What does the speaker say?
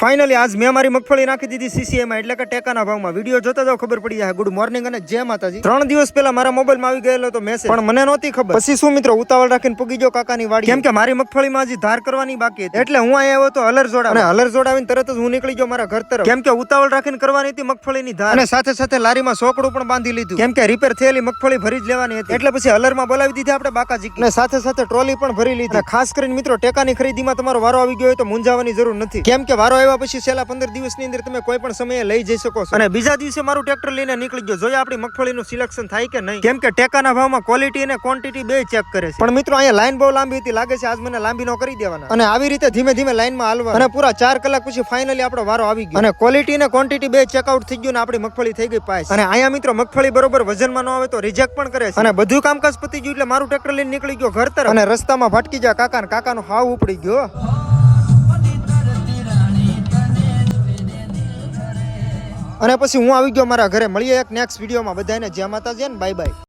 Finally આજ મેં મારી મગફળી નાખી દીધી સીસીએમાં એટલે કે ટેકાના ભાવમાં. વિડીયો જોતા જાવ ખબર પડી જાય. ગુડ મોર્નિંગ અને જય માતાજી. 3 દિવસ પહેલા મારા મોબાઈલમાં આવી ગયેલો તો મેસેજ, પણ મને નહોતી ખબર. પછી શું મિત્રો, ઉતાવળ રાખીને પૂગી ગયો કાકાની વાડી, કેમ કે મારી મગફળીમાં હજી ધાર કરવાની બાકી હતી. એટલે હું અહીંયા આવ્યો તો હલર જોડાવ, અને હલર જોડાવીને તરત જ હું નીકળી ગયો મારા ઘર તરફ, કેમ કે ઉતાવળ રાખીને કરવાની હતી મગફળીની ધાર, અને સાથે સાથે લારીમાં સોકડું પણ બાંધી લીધું, કેમ કે રિપેર થયેલી મગફળી ભરી જ લેવાની હતી. એટલે પછી હલરમાં બોલાવી દીધી આપણે બાકાજી, અને સાથે સાથે ટ્રોલી પણ ભરી લીધી. ખાસ કરીને મિત્રો, ટેકાની ખરીદીમાં તમારો વારો આવી ગયો હોય તો મૂંઝાવાની જરૂર નથી, કેમ કે વારો આવ્યા પછી છેલ્લા 15 દિવસની અંદર તમે કોઈ પણ સમયે લઈ જઈ શકો છો. અને બીજા દિવસે મારું ટ્રેક્ટર લઈને નીકળી ગયો, જોઈએ આપણી મગફળીનું સિલેક્શન થાય કે નહીં, કેમ કે ટેકાના ભાવમાં ક્વોલિટી અને ક્વોન્ટિટી બે ચેક કરે છે. પણ મિત્રો, અહીંયા લાઈન બહુ લાંબી હતી, લાગે છે આજ મને લાંબી નો કરી દેવાના. અને આવી રીતે ધીમે ધીમે લાઈનમાં હાલવા, અને પૂરા 4 કલાક પછી ફાઇનલી આપણો વારો આવી ગયો, અને ક્વોલિટી અને ક્વોન્ટિટી બે ચેકઆઉટ થઈ ગયું, અને આપણી મગફળી થઈ ગઈ પાસ. અને અહીંયા મિત્રો, મગફળી બરોબર વજનમાં ન આવે તો રિજેક્ટ પણ કરે છે. અને બધું કામકાજ પતી ગયું એટલે મારું ટ્રેક્ટર લઈને નીકળી ગયો ઘર તરફ, અને રસ્તામાં ભટકી જા કાકાનો હાવ ઉપડી ગયો. અને પછી હું આવી ગયો મારા ઘરે. મળીએ એક નેક્સ્ટ વિડીયોમાં. બધાને જય માતાજી, બાય બાય.